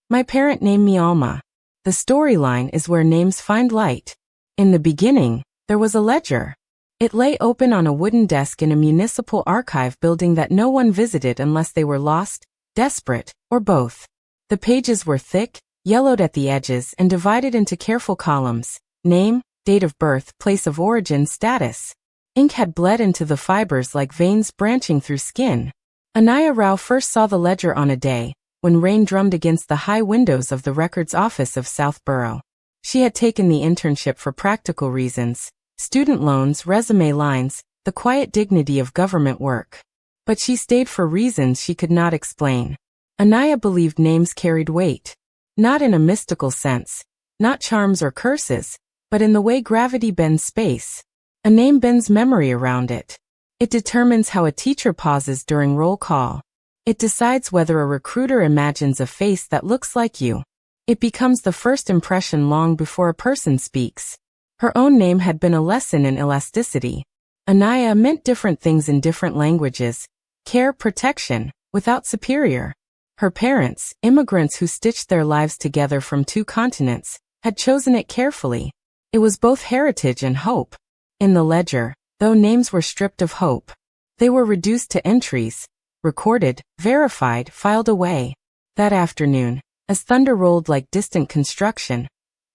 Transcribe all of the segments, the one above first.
My parent named me Alma. The storyline is where names find light. In the beginning, there was a ledger. It lay open on a wooden desk in a municipal archive building that no one visited unless they were lost, desperate, or both. The pages were thick, yellowed at the edges, and divided into careful columns: name, date of birth, place of origin, status. Ink had bled into the fibers like veins branching through skin. Anaya Rao first saw the ledger on a day when rain drummed against the high windows of the records office of Southborough. She had taken the internship for practical reasons: student loans, resume lines, the quiet dignity of government work. But she stayed for reasons she could not explain. Anaya believed names carried weight. Not in a mystical sense, not charms or curses, but in the way gravity bends space. A name bends memory around it. It determines how a teacher pauses during roll call. It decides whether a recruiter imagines a face that looks like you. It becomes the first impression long before a person speaks. Her own name had been a lesson in elasticity. Anaya meant different things in different languages: care, protection, without superior. Her parents, immigrants who stitched their lives together from 2 continents, had chosen it carefully. It was both heritage and hope. In the ledger, though names were stripped of hope, they were reduced to entries, recorded, verified, filed away. That afternoon, as thunder rolled like distant construction,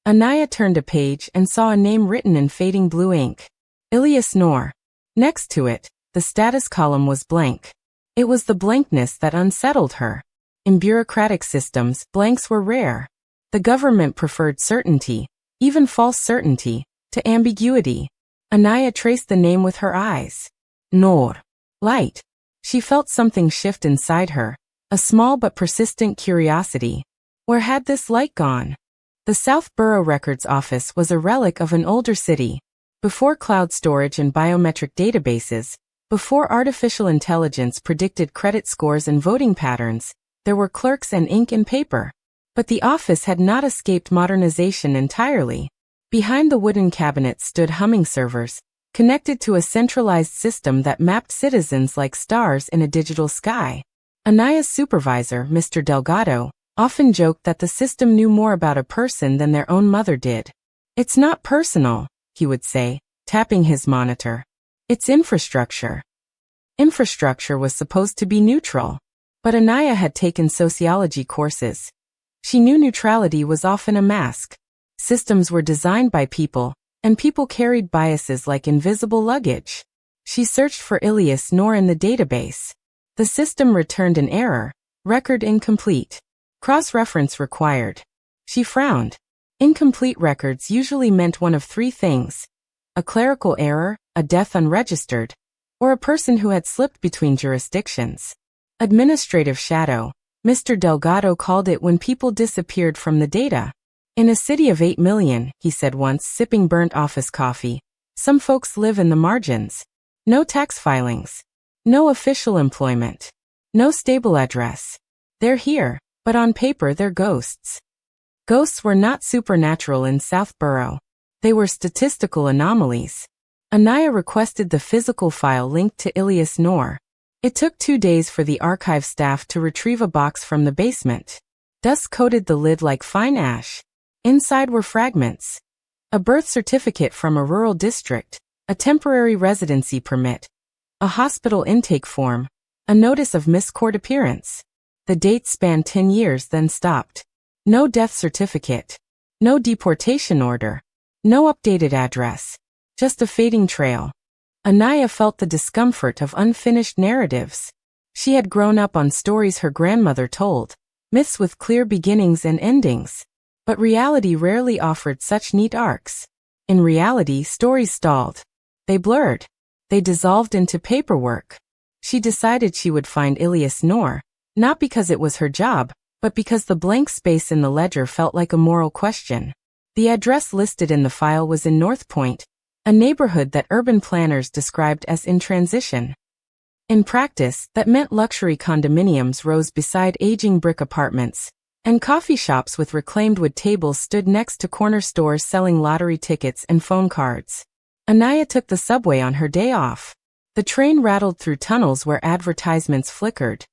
Anaya turned a page and saw a name written in fading blue ink: Ilyas Noor. Next to it, the status column was blank. It was the blankness that unsettled her. In bureaucratic systems, blanks were rare. The government preferred certainty, even false certainty, to ambiguity. Anaya traced the name with her eyes. Noor. Light. She felt something shift inside her, a small but persistent curiosity. Where had this light gone? The Southborough Records Office was a relic of an older city. Before cloud storage and biometric databases, before artificial intelligence predicted credit scores and voting patterns, there were clerks and ink and paper. But the office had not escaped modernization entirely. Behind the wooden cabinets stood humming servers, connected to a centralized system that mapped citizens like stars in a digital sky. Anaya's supervisor, Mr. Delgado, often joked that the system knew more about a person than their own mother did. "It's not personal," he would say, tapping his monitor. "It's infrastructure." Infrastructure was supposed to be neutral. But Anaya had taken sociology courses. She knew neutrality was often a mask. Systems were designed by people, and people carried biases like invisible luggage. She searched for Ilyas Noor in the database. The system returned an error: record incomplete. Cross-reference required. She frowned. Incomplete records usually meant one of 3 things: a clerical error, a death unregistered, or a person who had slipped between jurisdictions. Administrative shadow, Mr. Delgado called it when people disappeared from the data. In a city of 8 million, he said once, sipping burnt office coffee, some folks live in the margins. No tax filings. No official employment. No stable address. They're here, but on paper they're ghosts. Ghosts were not supernatural in Southborough. They were statistical anomalies. Anaya requested the physical file linked to Ilyas Noor. It took 2 days for the archive staff to retrieve a box from the basement. Dust coated the lid like fine ash. Inside were fragments: a birth certificate from a rural district, a temporary residency permit, a hospital intake form, a notice of missed court appearance. The date spanned 10 years, then stopped. No death certificate. No deportation order. No updated address. Just a fading trail. Anaya felt the discomfort of unfinished narratives. She had grown up on stories her grandmother told, myths with clear beginnings and endings. But reality rarely offered such neat arcs. In reality, stories stalled. They blurred. They dissolved into paperwork. She decided she would find Ilyas Noor, not because it was her job, but because the blank space in the ledger felt like a moral question. The address listed in the file was in North Point, a neighborhood that urban planners described as in transition. In practice, that meant luxury condominiums rose beside aging brick apartments, and coffee shops with reclaimed wood tables stood next to corner stores selling lottery tickets and phone cards. Anaya took the subway on her day off. The train rattled through tunnels where advertisements flickered.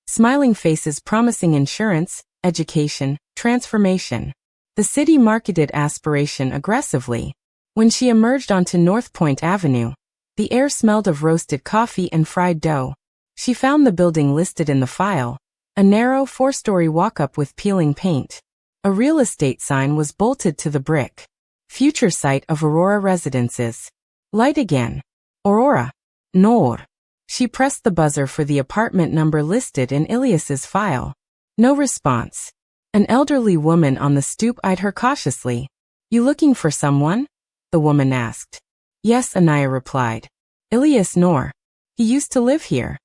Smiling faces promising insurance, education, Transformation. The city marketed aspiration aggressively. When she emerged onto North Point Avenue, the air smelled of roasted coffee and fried dough. She found the building listed in the file, a narrow 4-story walk-up with peeling paint. A real estate sign was bolted to the brick. Future site of Aurora Residences. Light again. Aurora. Noor. She pressed the buzzer for the apartment number listed in Ilyas's file. No response. An elderly woman on the stoop eyed her cautiously. You looking for someone? The woman asked. Yes, Anaya replied. Ilyas Noor. He used to live here.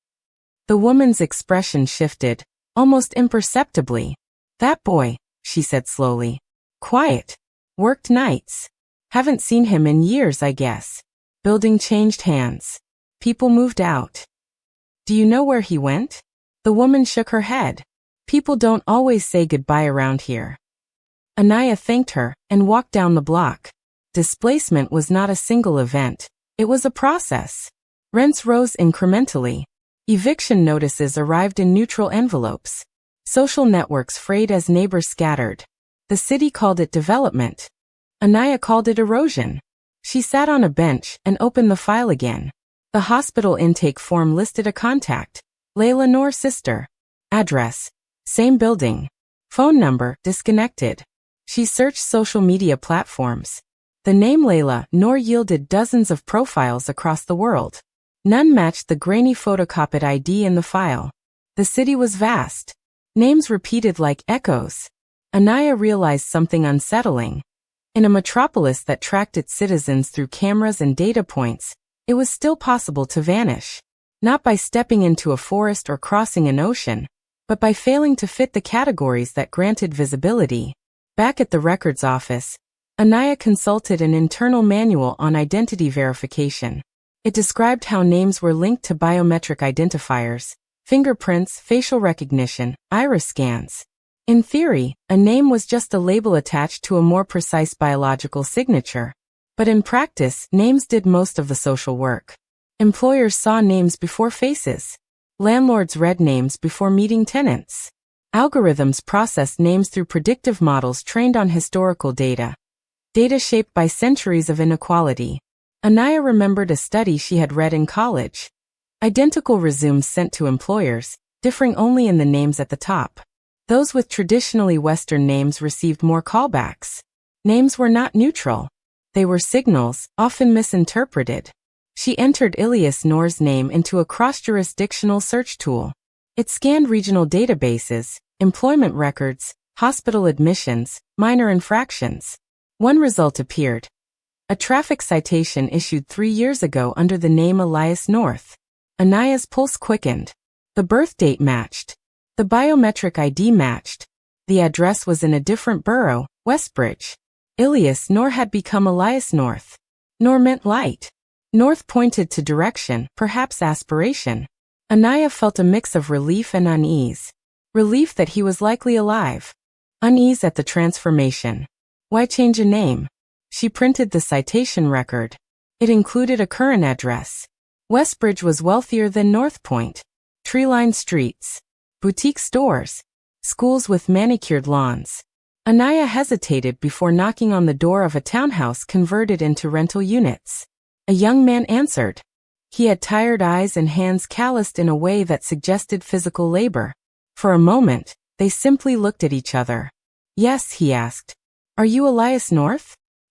The woman's expression shifted, almost imperceptibly. That boy, she said slowly. Quiet. Worked nights. Haven't seen him in years, I guess. Building changed hands. People moved out. Do you know where he went? The woman shook her head. People don't always say goodbye around here. Anaya thanked her and walked down the block. Displacement was not a single event. It was a process. Rents rose incrementally. Eviction notices arrived in neutral envelopes. Social networks frayed as neighbors scattered. The city called it development. Anaya called it erosion. She sat on a bench and opened the file again. The hospital intake form listed a contact. Layla Noor, sister. Address. Same building. Phone number, disconnected. She searched social media platforms. The name Layla Noor yielded dozens of profiles across the world. None matched the grainy photocopied ID in the file. The city was vast. Names repeated like echoes. Anaya realized something unsettling. In a metropolis that tracked its citizens through cameras and data points, it was still possible to vanish. Not by stepping into a forest or crossing an ocean, but by failing to fit the categories that granted visibility. Back at the records office, Anaya consulted an internal manual on identity verification. It described how names were linked to biometric identifiers, fingerprints, facial recognition, iris scans. In theory, a name was just a label attached to a more precise biological signature. But in practice, names did most of the social work. Employers saw names before faces. Landlords read names before meeting tenants. Algorithms processed names through predictive models trained on historical data. Data shaped by centuries of inequality. Anaya remembered a study she had read in college. Identical resumes sent to employers, differing only in the names at the top. Those with traditionally Western names received more callbacks. Names were not neutral. They were signals, often misinterpreted. She entered Ilyas Noor's name into a cross-jurisdictional search tool. It scanned regional databases, employment records, hospital admissions, minor infractions. One result appeared. A traffic citation issued 3 years ago under the name Ilyas Noor. Anaya's pulse quickened. The birth date matched. The biometric ID matched. The address was in a different borough, Westbridge. Ilyas Noor had become Ilyas Noor. Noor meant light. North pointed to direction, perhaps aspiration. Anaya felt a mix of relief and unease. Relief that he was likely alive. Unease at the transformation. Why change a name? She printed the citation record. It included a current address. Westbridge was wealthier than North Point. Tree-lined streets. Boutique stores. Schools with manicured lawns. Anaya hesitated before knocking on the door of a townhouse converted into rental units. A young man answered. He had tired eyes and hands calloused in a way that suggested physical labor. For a moment, they simply looked at each other. Yes, he asked. Are you Ilyas Noor?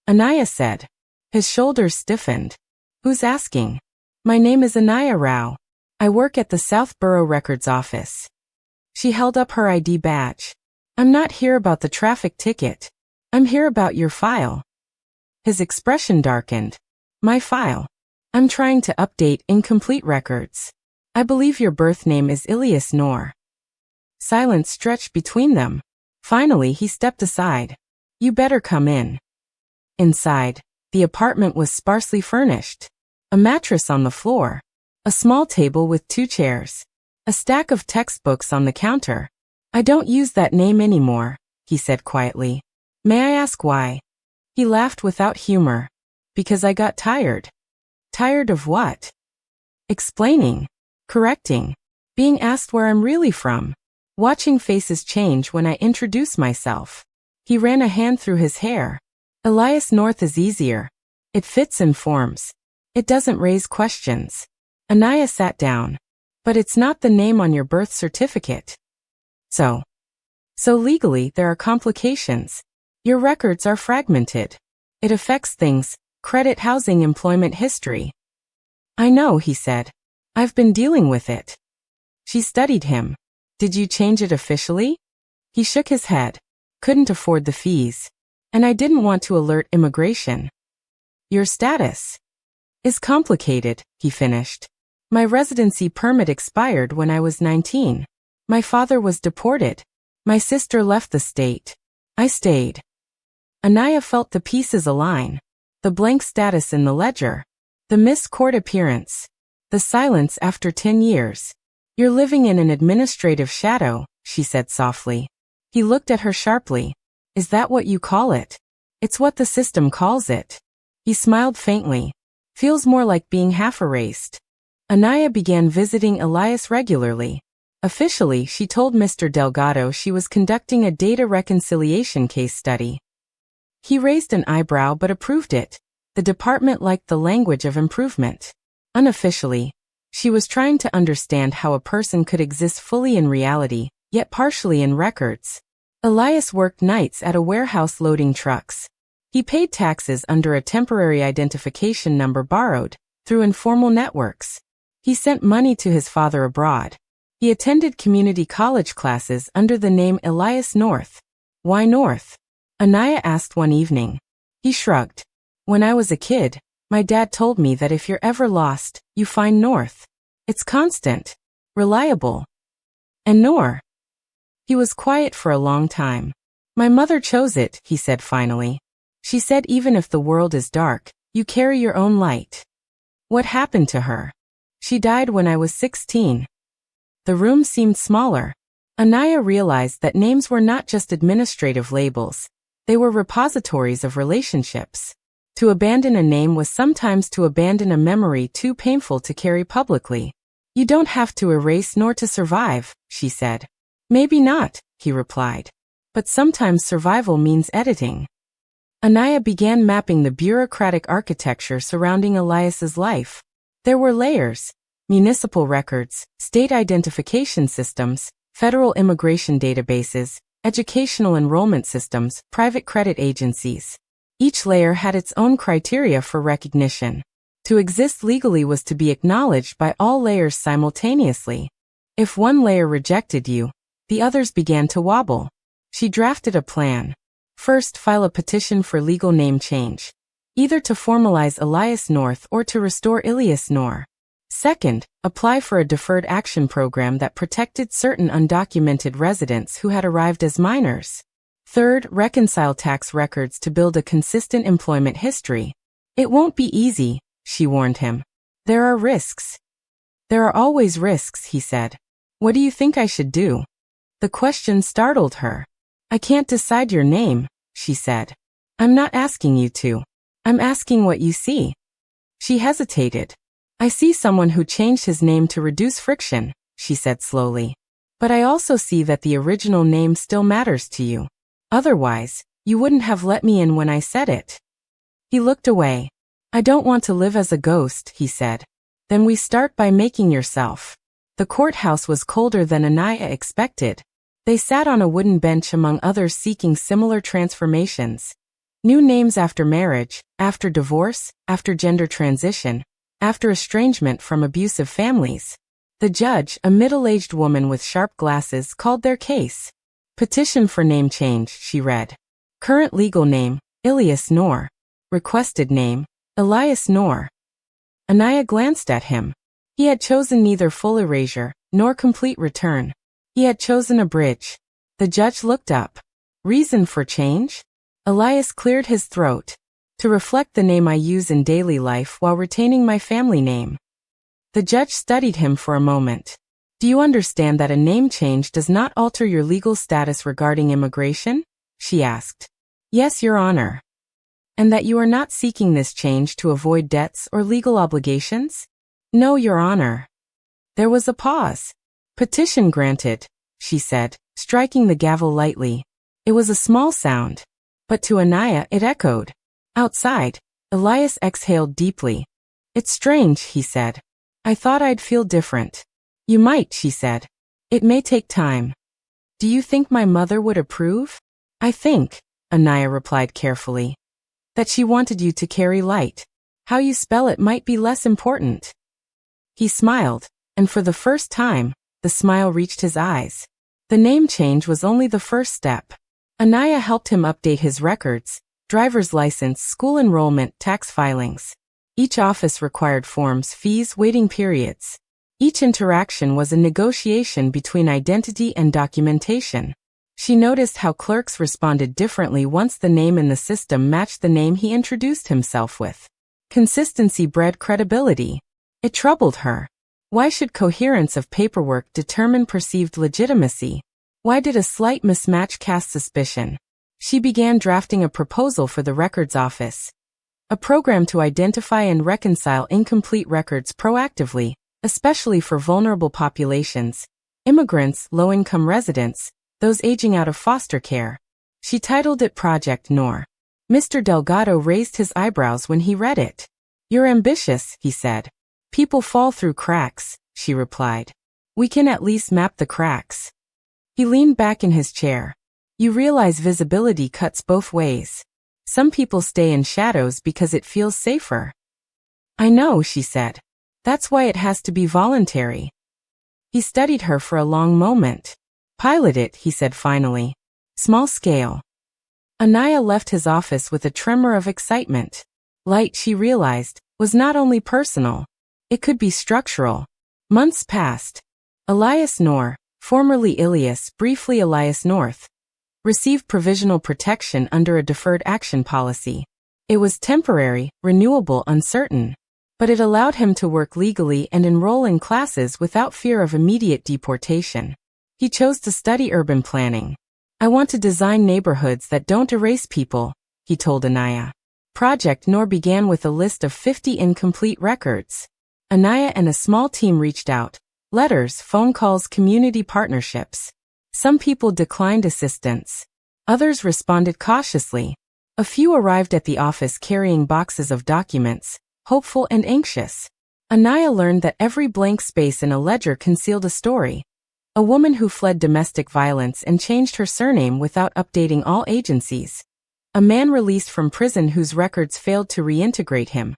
Anaya said. His shoulders stiffened. Who's asking? My name is Anaya Rao. I work at the South Borough Records office. She held up her ID badge. I'm not here about the traffic ticket. I'm here about your file. His expression darkened. My file. I'm trying to update incomplete records. I believe your birth name is Ilyas Noor. Silence stretched between them. Finally, he stepped aside. You better come in. Inside, the apartment was sparsely furnished. A mattress on the floor. A small table with 2 chairs. A stack of textbooks on the counter. I don't use that name anymore, he said quietly. May I ask why? He laughed without humor. Because I got tired. Tired of what? Explaining. Correcting. Being asked where I'm really from. Watching faces change when I introduce myself. He ran a hand through his hair. Elias North is easier. It fits in forms. It doesn't raise questions. Anaya sat down. But it's not the name on your birth certificate. So legally, there are complications. Your records are fragmented. It affects things, credit, housing, employment history. I know, he said. I've been dealing with it. She studied him. Did you change it officially? He shook his head. Couldn't afford the fees. And I didn't want to alert immigration. Your status is complicated, he finished. My residency permit expired when I was 19. My father was deported. My sister left the state. I stayed. Anaya felt the pieces align. The blank status in the ledger. The missed court appearance. The silence after 10 years. You're living in an administrative shadow, she said softly. He looked at her sharply. Is that what you call it? It's what the system calls it. He smiled faintly. Feels more like being half erased. Anaya began visiting Elias regularly. Officially, she told Mr. Delgado she was conducting a data reconciliation case study. He raised an eyebrow but approved it. The department liked the language of improvement. Unofficially, she was trying to understand how a person could exist fully in reality, yet partially in records. Elias worked nights at a warehouse loading trucks. He paid taxes under a temporary identification number borrowed through informal networks. He sent money to his father abroad. He attended community college classes under the name Elias North. Why North? Anaya asked one evening. He shrugged. When I was a kid, my dad told me that if you're ever lost, you find North. It's constant, reliable. And Nor. He was quiet for a long time. My mother chose it, he said finally. She said even if the world is dark, you carry your own light. What happened to her? She died when I was 16. The room seemed smaller. Anaya realized that names were not just administrative labels. They were repositories of relationships. To abandon a name was sometimes to abandon a memory too painful to carry publicly. You don't have to erase nor to survive, she said. Maybe not, he replied. But sometimes survival means editing. Anaya began mapping the bureaucratic architecture surrounding Elias's life. There were layers: municipal records, state identification systems, federal immigration databases, educational enrollment systems, private credit agencies. Each layer had its own criteria for recognition. To exist legally was to be acknowledged by all layers simultaneously. If one layer rejected you, the others began to wobble. She drafted a plan. First, file a petition for legal name change, either to formalize Elias North or to restore Elias Nor. Second, apply for a deferred action program that protected certain undocumented residents who had arrived as minors. Third, reconcile tax records to build a consistent employment history. It won't be easy, she warned him. There are risks. There are always risks, he said. What do you think I should do? The question startled her. I can't decide your name, she said. I'm not asking you to. I'm asking what you see. She hesitated. I see someone who changed his name to reduce friction, she said slowly. But I also see that the original name still matters to you. Otherwise, you wouldn't have let me in when I said it. He looked away. I don't want to live as a ghost, he said. Then we start by making yourself. The courthouse was colder than Anaya expected. They sat on a wooden bench among others seeking similar transformations. New names after marriage, after divorce, after gender transition, after estrangement from abusive families. The judge, a middle-aged woman with sharp glasses, called their case. Petition for name change, she read. Current legal name, Elias Nor. Requested name, Elias Nor. Anaya glanced at him. He had chosen neither full erasure, nor complete return. He had chosen a bridge. The judge looked up. Reason for change? Elias cleared his throat. To reflect the name I use in daily life while retaining my family name. The judge studied him for a moment. Do you understand that a name change does not alter your legal status regarding immigration? She asked. Yes, Your Honor. And that you are not seeking this change to avoid debts or legal obligations? No, Your Honor. There was a pause. Petition granted. she said, striking the gavel lightly. It was a small sound. But to Anaya it echoed. Outside, Elias exhaled deeply. It's strange, he said. I thought I'd feel different. You might, she said. It may take time. Do you think my mother would approve? I think, Anaya replied carefully, that she wanted you to carry light. How you spell it might be less important. He smiled, and for the first time, the smile reached his eyes. The name change was only the first step. Anaya helped him update his records, driver's license, school enrollment, tax filings. Each office required forms, fees, waiting periods. Each interaction was a negotiation between identity and documentation. She noticed how clerks responded differently once the name in the system matched the name he introduced himself with. Consistency bred credibility. It troubled her. Why should coherence of paperwork determine perceived legitimacy? Why did a slight mismatch cast suspicion? She began drafting a proposal for the records office. A program to identify and reconcile incomplete records proactively, especially for vulnerable populations, immigrants, low-income residents, those aging out of foster care. She titled it Project Noor. Mr. Delgado raised his eyebrows when he read it. You're ambitious, he said. People fall through cracks, she replied. We can at least map the cracks. He leaned back in his chair. You realize visibility cuts both ways. Some people stay in shadows because it feels safer. I know, she said. That's why it has to be voluntary. He studied her for a long moment. Pilot it, he said finally. Small scale. Anaya left his office with a tremor of excitement. Light, she realized, was not only personal. It could be structural. Months passed. Elias Noor, formerly Ilias, briefly Elias North, received provisional protection under a deferred action policy. It was temporary, renewable, uncertain, but it allowed him to work legally and enroll in classes without fear of immediate deportation. He chose to study urban planning. I want to design neighborhoods that don't erase people, he told Anaya. Project Noor began with a list of 50 incomplete records. Anaya and a small team reached out. Letters, phone calls, community partnerships. Some people declined assistance. Others responded cautiously. A few arrived at the office carrying boxes of documents, hopeful and anxious. Anaya learned that every blank space in a ledger concealed a story. A woman who fled domestic violence and changed her surname without updating all agencies. A man released from prison whose records failed to reintegrate him.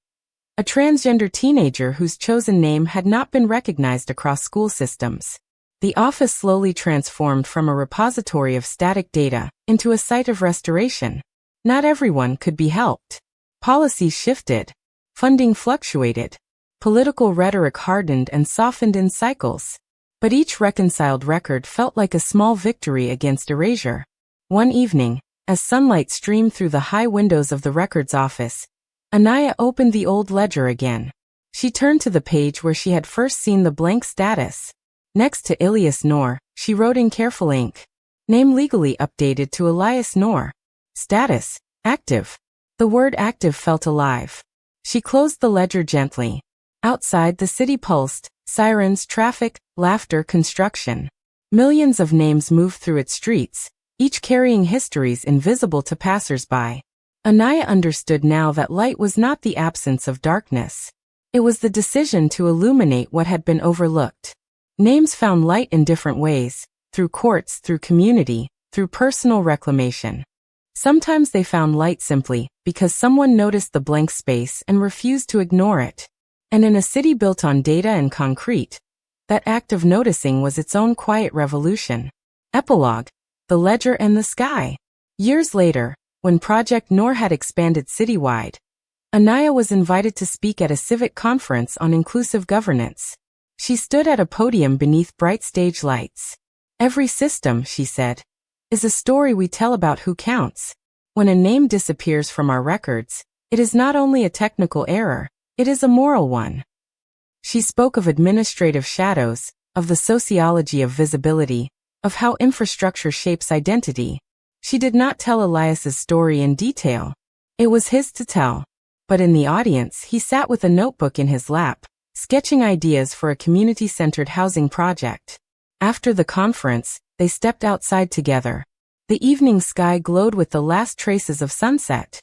A transgender teenager whose chosen name had not been recognized across school systems. The office slowly transformed from a repository of static data into a site of restoration. Not everyone could be helped. Policies shifted. Funding fluctuated. Political rhetoric hardened and softened in cycles. But each reconciled record felt like a small victory against erasure. One evening, as sunlight streamed through the high windows of the records office, Anaya opened the old ledger again. She turned to the page where she had first seen the blank status. Next to Ilias Noor, she wrote in careful ink. Name legally updated to Elias Noor. Status, active. The word active felt alive. She closed the ledger gently. Outside, the city pulsed, sirens, traffic, laughter, construction. Millions of names moved through its streets, each carrying histories invisible to passers-by. Anaya understood now that light was not the absence of darkness. It was the decision to illuminate what had been overlooked. Names found light in different ways, through courts, through community, through personal reclamation. Sometimes they found light simply because someone noticed the blank space and refused to ignore it. And in a city built on data and concrete, that act of noticing was its own quiet revolution. Epilogue: The Ledger and the Sky. Years later, when Project Noor had expanded citywide, Anaya was invited to speak at a civic conference on inclusive governance. She stood at a podium beneath bright stage lights. Every system, she said, is a story we tell about who counts. When a name disappears from our records, it is not only a technical error, it is a moral one. She spoke of administrative shadows, of the sociology of visibility, of how infrastructure shapes identity. She did not tell Elias's story in detail. It was his to tell. But in the audience, he sat with a notebook in his lap, sketching ideas for a community-centered housing project. After the conference, They stepped outside together. The evening sky glowed with the last traces of sunset.